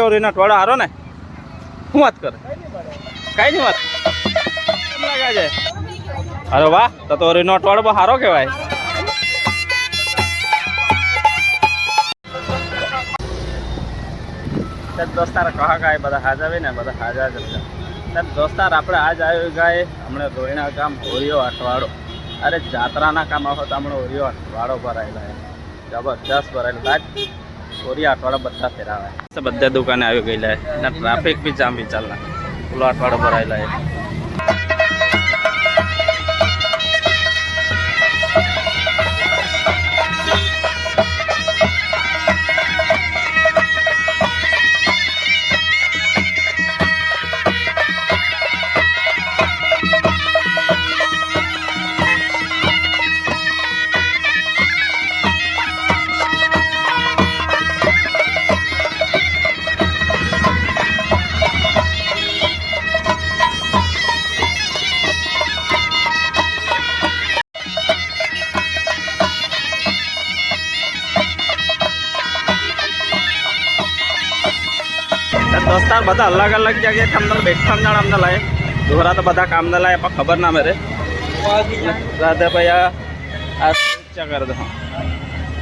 રેના ટોળા હારો ને શું વાત કરે કઈ નહીં વાત લાગે છે અરે વાહ તો રેનો ટોળો બહુ સારો કહેવાય दोस्तार कहा गए बदा हाजा भी ना बदा हाजा जब दोस्तार આપણે આજ આવી ગए हमने रोहिणा गाम होरियो अठवाड़ो अरे जात्रा ना काम हो तो हमने होरियो अठवाड़ो भरायेला है जबरदस्त भरायेला आज होरियो अठवाड़ो बधा फेरावे सब बधे दुकाने આવી ગયેલા है ना ट्राफिक भी जाम भी चलना पूरा अठवाड़ो भरायेला है दोस्तार बता अलग अलग जगह हमने बैठा हमने लाए दोहरा तो बता काम लाए पर खबर ना मेरे राधे भैया क्या कर दो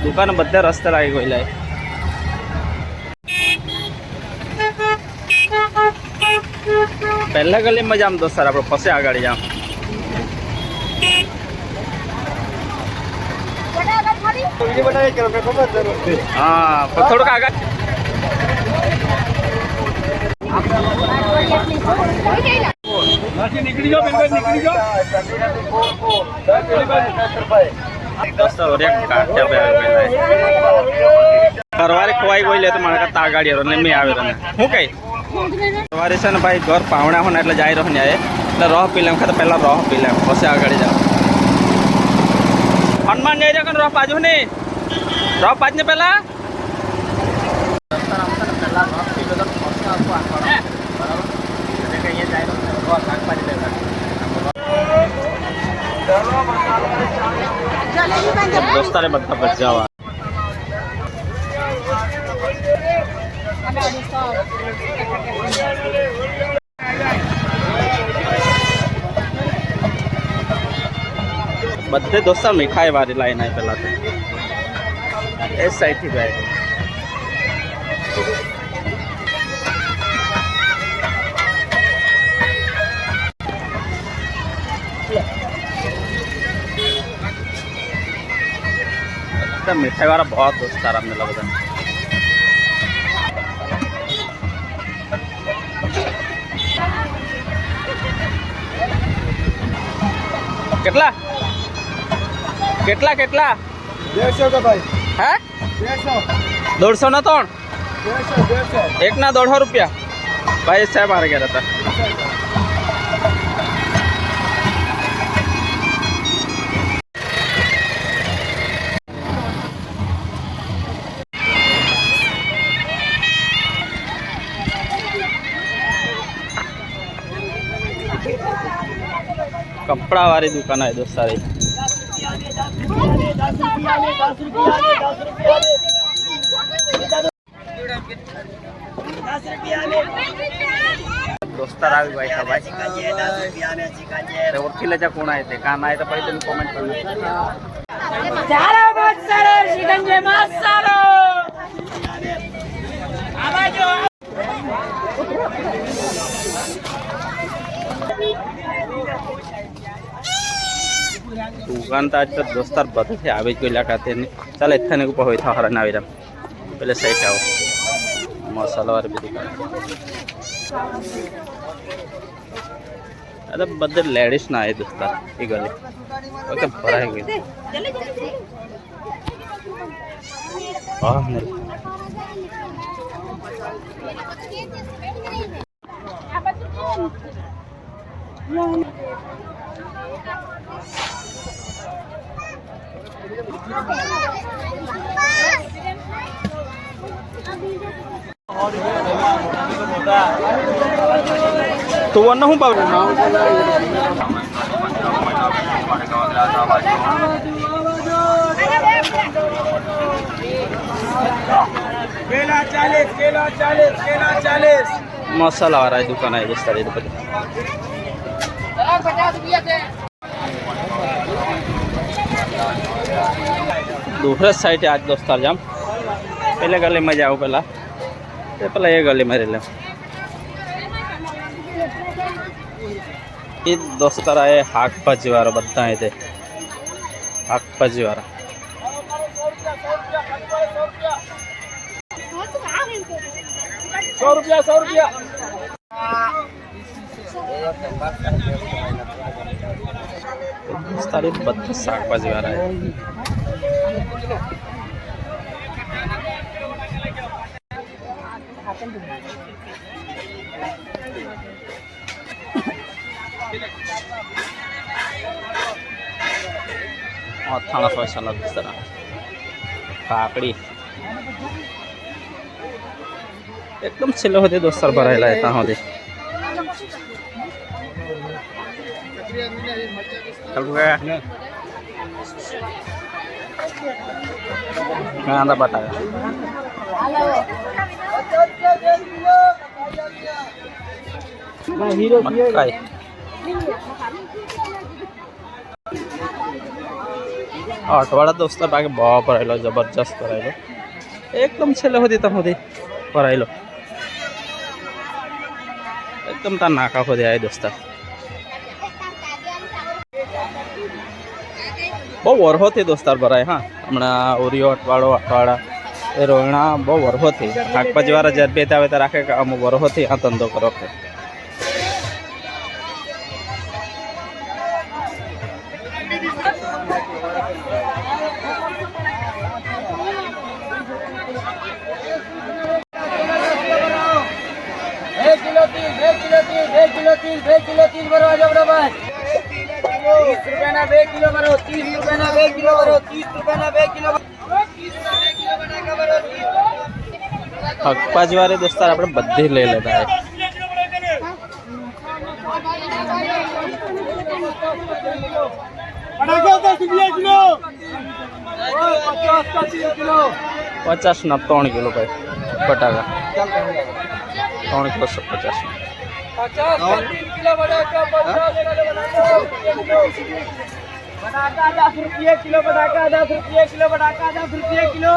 दुकान बधे रस्ते लगी गई लाए पहले गली में जाम दोस्तार आप पसे आगे जाम हाँ थोड़ा आगे निकली जाओ निकली जाओ घरवारी खोवाई गई तो मारे ता गाड़ी नहीं आवे हूँ कई घरवारी से भाई घर पावणा होने एट जाए रहो जाए रह पी लेम खाते पहला रह पी लेम पछे आगे जाओ हनुमान जाए रह पाजू नहीं रह पाज ने पहला दोस्तारे बता बच जावा बधे दोस्तार मिठाई वाली लाइन आई पहला तो इस साइड थी गए मिठाई वाला बहुत दोस्तार हमने लगा केटला केटला केटला 150 का भाई है 150 ना तो 150 एक ना 150 रुपया भाई साहब आ गया रहता कपड़ा वाली दुकान है दोस्त सारी दोस्तार आ गई था भाई ओळखीला कोण आहे ते का नाही तर पहिले तुम्ही कमेंट दुकान तो आज तो दोस्तार बता थे आवे कोई लगाते नहीं चल इतना को पहुँच था हरा नाविरा पहले सही आओ मसाला वाली भी दुकान अरे बदले लेडीज ना आए दोस्तार ये गली ओके भरा है गई हाँ नहीं तो वो ना हूँ पाव केला 40, केला 40, केला 40। मसाला वाला है दुकान है दोस्त ये बड़ी 50 रुपया से। दूसरे साइड आज दोस्तार जाम पहले गली में जाओ पहला पहला ये गली में ले ये दोस्तार है हाकपाजी वाला बता है हाकपाजी वाला 100 रुपया 100 रुपया। दोस्तार 32 शाकभाजी वाला है थाना पैसा लगता काकड़ी एकदम छिले होते दोस्तर भरायला येता होते कांदा बटाटा मक्काई अठवाडा दोस्तर बाकी भाव भरायलो जबरदस्त भरायलो एकदम छेले होती तमोदे भरायलो एकदम ता नाका होते आहे दोस्तर बहु वर्हो थी दोस्तार भराय हाँ हमणा ओरियो अठवाड़ा ए रोहिणा बहु वर्हो थी शाकभाजी वाला जब भी आवे तो राखे अमुक वर्हो थी आ धंधो करो के किलो 30 बराबर बराबर 30 रुपया ना 2 किलो भरो 30 रुपया ना 2 किलो भरो 30 रुपया ना 2 किलो 30 रुपया 2 किलो बना भरो શાકભાજી વાળે દોસ્તાર આપણે બધી લઈ લેતા है किलो 50 का 3 किलो 50 ना 3 किलो भाई बटाका 3 किलो 50 50 किलो बटाका 10 रुपये किलो बटाका 10 रुपये किलो बटाका 10 रुपये किलो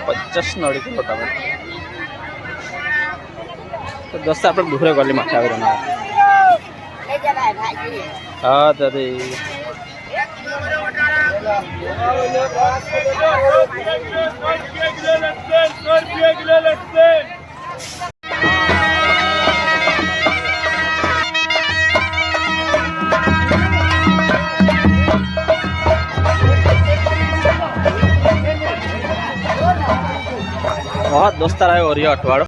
50 नड़ी किलो टमाटर तो दोस्त आप दूसरे गली में खावे रहना हाँ दादी बहुत दोस्तार आए ओरियो अठवाड़ो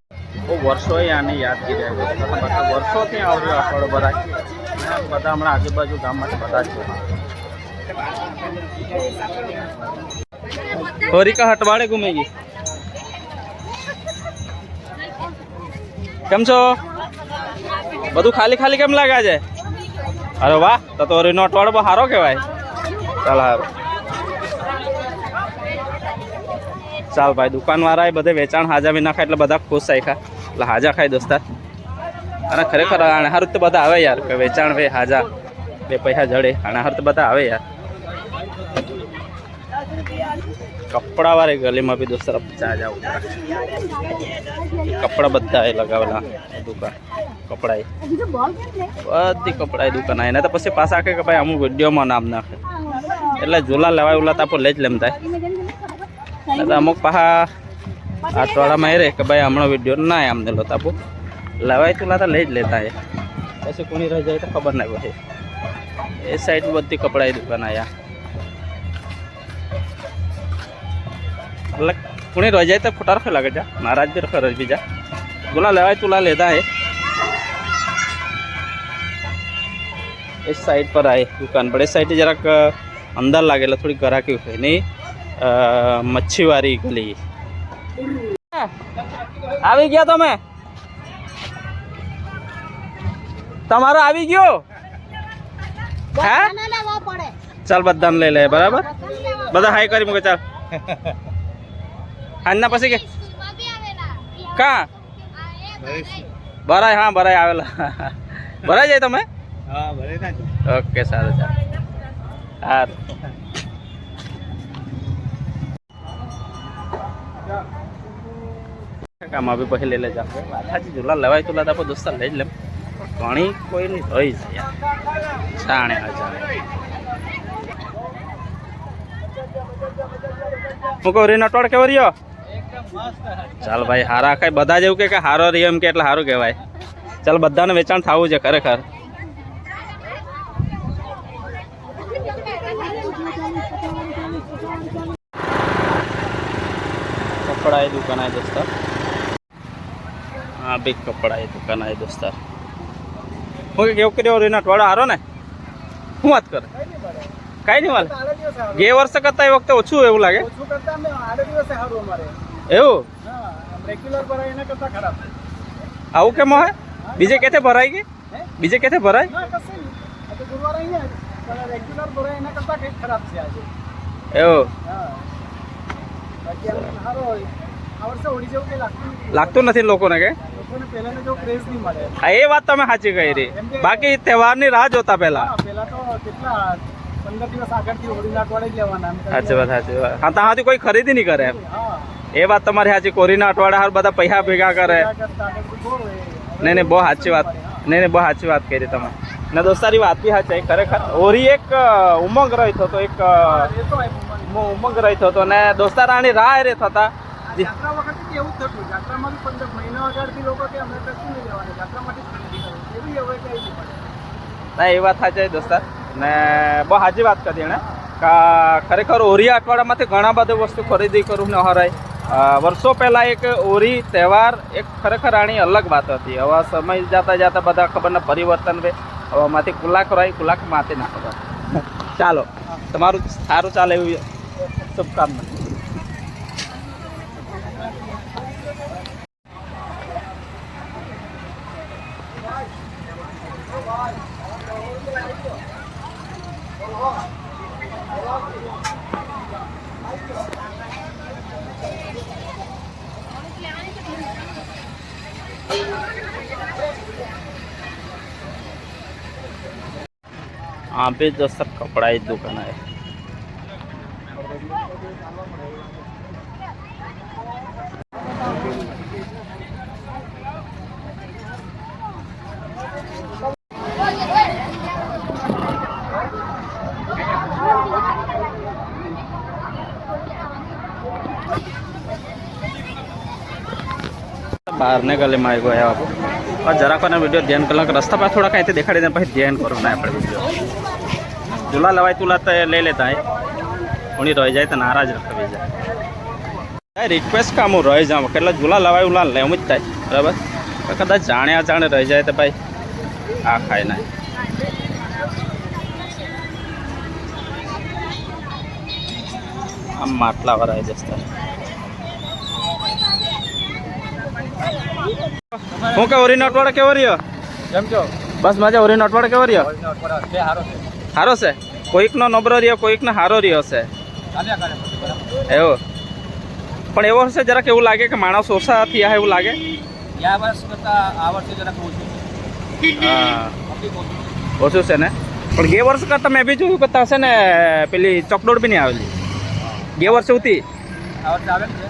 वो वर्षों आने याद की रहे वर्षों थी ओरियो अठवाड़ो भराय बता हमारा आजूबाजू गाम में बता होरी का हटवाड़े घूमेगी केम छो बधु खाली खाली केम लगा जाए अरे वाह तो ओरी नो अठवाड़ो बहुत हारो कहवाय चल हारो चाल भाई दुकान वाला बधे वेचाण हाजा भी नाखा એટલે બધા ખુશ થાય એટલે હાજા ખાય દોસ્તાર અને ખરેખર આને હારું તો બધા આવે યાર કે વેચાણ વે હાજા બે પૈસા જડે આને હારું તો બધા આવે યાર કપડા વાળી ગલીમાં બી દોસ્તાર ચા જાવ કપડા બધા એ લગાવેલા દુકાન કપડા બધી કપડા દુકાન આને તો પછી પાછા કે ભાઈ અમુક વિડીયોમાં નામ નાખે એટલે ઝોલા લેવાય ઓલા તાપો લઈ જ લેમ થાય अमुक पहा अठवाड़ा में रे कि भाई हमणो वीडियो ना आमने लो तापो लवाई तुला तो ले लेता है ऐसे कोई रह जाए तो खबर नहीं पड़े ये साइड बड़ी कपड़ा की दुकान आया मतलब कोई रह जाए तो फुटार खे लगे जा महाराज भी खरज भी जा बोला लवाई तुला लेता है इस साइड पर आए दुकान बड़े साइड जरा अंदर लागेला थोड़ी ग्राहकी है नहीं मच्छीवारी गली આવી ગયા તમે તમારો આવી ગયો હે ચાલ બધાને લઈ લે બરાબર બધા હાઈ કરી મૂકે ચાલ આજના પછી કે કા બરાય હા બરાય આવેલા ભરાઈ જાય તમે ઓકે સારું ચાલ સારું કામ આવી પછી લઈ લેજા હાજી ઝૂલા લેવાય તો લાદા પર દોસ્તા લઈ જ લેમ ઘણી કોઈ નહીં થઈ જાય છાણે હજાર હું કહું રીનો ટોળ કેવો રહ્યો ચાલ ભાઈ હારા કઈ બધા જેવું કે હારો રહ્યો એમ કે એટલે સારું કહેવાય ચાલ બધાને વેચાણ થવું છે ખરેખર कपड़ा की दुकान है दोस्तों हाँ बिग कपड़ा की दुकान है दोस्तों ओके केव કર્યો રીના ટોળા હારો ને હું વાત કરે કઈ નહીં વાલે ગે વર્ષ કરતા એ વખતે ઓછું એવું લાગે ઓછું કરતા મે આડે દિવસે હારું અમારે એવું હા રેગ્યુલર ભરાય એના કરતા ખરાબ આવું કેમ હોય બીજે કેથે ભરાય કે બીજે કેથે ભરાય ના કશે નહીં આ તો ગુરુવાર અહીંયા પણ રેગ્યુલર ભરાય એના કરતા કઈ ખરાબ છે આજે એવું હા બાકી આમ હારો હોય આ વર્ષે ઓડી જેવું કઈ લાગતું નથી લોકોને કે લોકોને પહેલાને જો ક્રેઝ નહીં મળે હા એ વાત તમે સાચી કહી રહી બાકી તહેવારની રાહ જોતા પહેલા પહેલા તો કેટલા 15 દિવસ આગળથી ઓડીના અઠવાડે જ લેવાના સાચી વાત હા ત્યાંથી કોઈ ખરીદી નહીં કરે એ વાત તમારી સાચી કોરીના અઠવાડિયા હાર બધા પૈસા ભેગા કરે નહીં બહુ સાચી વાત નહીં બહુ સાચી વાત કરી તમે ને દોસ્તારી વાત બી સાચી ખરેખર ઓરી એક ઉમંગ રહ્યો હતો એક ઉમંગ રહ્યો હતો ને દોસ્તારાની રાહ રે થતા જાત્રા વખતે એવું જ થતું જાત્રામાં બી 15 મહિના આગળથી લોકો કે અમે કશું નહીં લેવાનું જાત્રામાંથી એવી હવે કઈ નહીં પડે ના એ વાત સાચી દોસ્તાર ને બહુ સાચી વાત કરી એણે ખરેખર ઓરિયા અઠવાડિયામાંથી ઘણા બધા વસ્તુ ખરીદી કરું ને હરાય વર્ષો પહેલાં એક ઓરી તહેવાર એક ખરેખર આની અલગ વાત હતી હવે સમય જતા જતા બધા ખબરના પરિવર્તન વે હવેમાંથી કુલાક રહી કુલાક માથે ના ખબર ચાલો તમારું સારું ચાલે એવું શુભકામના हाँ भी दोस्तों कपड़ा की दुकान है बाहर ने गले में गया आपको और जरा को वीडियो ध्यान कर रस्ता पर थोड़ा कहीं देखा देना फिर ध्यान करो ना अपने वीडियो झूला लवाई तुला तो ले लेता है उन्हीं रह जाए तो नाराज रखा जाए रिक्वेस्ट का हूँ रही जाऊँ के झूला लवाई उला ले ज बराबर कदा जाने अजाणे रही जाए तो भाई आ खाए ना आम માટલા भराए जस्ता હું કે ઓરીનો અઠવાડો કેવો રહ્યો કેમ છો બસ મજા ઓરીનો અઠવાડો કેવો રહ્યો સારો છે કોઈકનો નબળો રહ્યો કોઈકનો સારો રહ્યો છે એવો પણ એવો હશે જરાક એવું લાગે કે માણસ ઓછા થયા એવું લાગે આ વર્ષ કરતા આ વર્ષે જરાક ઓછું હા ઓછું છે ને પણ ગે વર્ષ કરતા મેં બી જોયું કરતા હશે ને પેલી ચોકડોળ બી નહીં આવેલી ગે વર્ષે ઉતી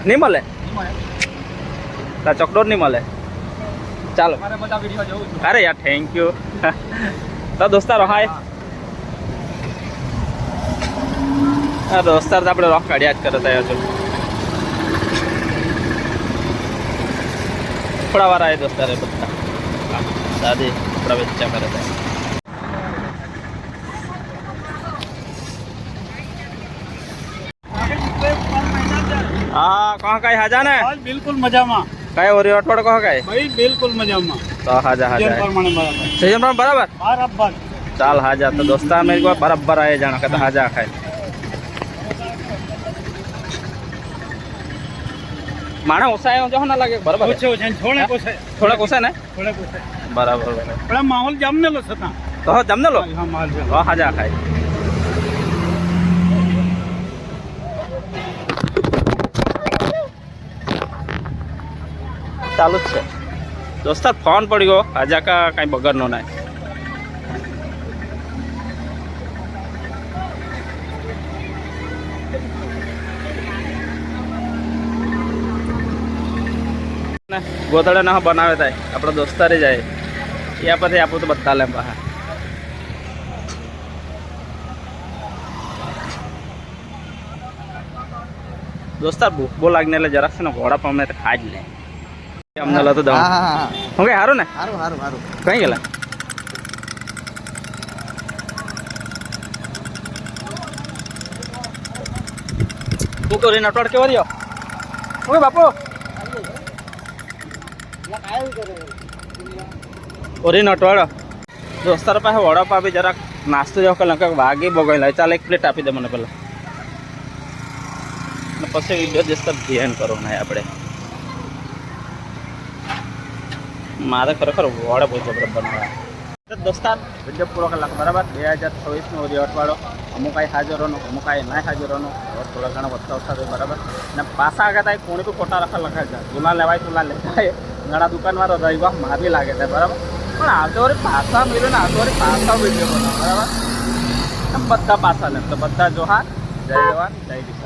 નહીં મળે ચોકડોળ નહીં મળે ચાલો અરે યાર થેન્ક યુ તો દોસ્તારો હાય દોસ્તાર તો આપણે રોક કાઢ્યા જ કરતા હજુ થોડા વાર આવે દોસ્તાર બધા દાદી થોડા વેચા કરે છે हाँ कहाँ का हाजा ने बिल्कुल मजा में काय और अठवाड़ कहाँ का भाई बिल्कुल मजा में तो हाजा हाजा सीजन पर बराबर बराबर चाल हाजा तो दोस्ता मेरे को बराबर आए जाना कहता हाजा खाए माना ओसा है जो ना लगे बराबर थोड़ा कोसा थोड़ा कोसा ना थोड़ा कोसा બરાબર બરાબર પણ આ માહોલ જામનેલો છે ત્યાં તો જમને લો હા માહોલ છે તો હાજા ખાય ચાલુ જ છે દોસ્તાર ફોન પડી ગયો હાજા કા કઈ બગડનો નહીં ગોદડા ના બનાવે થાય આપણે દોસ્તારે જાય ત્યાં પછી આપું તો બધા લે પાછા દોસ્તાર ભૂખ બહુ લાગને એટલે જરાક છે ને વડાપાવ અમને તો ખાઈ જ લે અમને લો તો દઉં હું કઈ સારું ને સારું સારું સારું કઈ ગયેલા તું કરી નટવાડ કેવા રહ્યો ઓકે બાપુ ઓરી નટવાડ દોસ્તાર પાસે વડાપાવ આપી જરાક નાસ્તો જેવો કે વાગી બગડેલા ચાલ એક પ્લેટ આપી દે મને પેલા પછી વિડીયો દોસ્તાર ધ્યાન કરો ને આપણે મારે ખરેખર વડા બહુ જબરદસ્ત બનાવ્યા દોસ્તાર વિડીયો પૂરો કલાક બરાબર 2026નો ઓરિયો અઠવાડો અમુક આઈ હાજરોનો અમુક આઈ ના હાજરોનો થોડા ઘણા વધતા ઓછા થાય બરાબર ને પાછા આગળ થાય કોણી બી ખોટા રખા લખાય છે તુલા લેવાય તુલા લેવાય ઘણા દુકાનવાળો રહીવા મારી લાગે છે બરાબર પણ આવતો વળી પાછા મળ્યો ને આવતો વળી પાછા વિડીયો બનાવો બરાબર બધા પાછા લે તો બધા જો હા જય જવાન જય કિસાન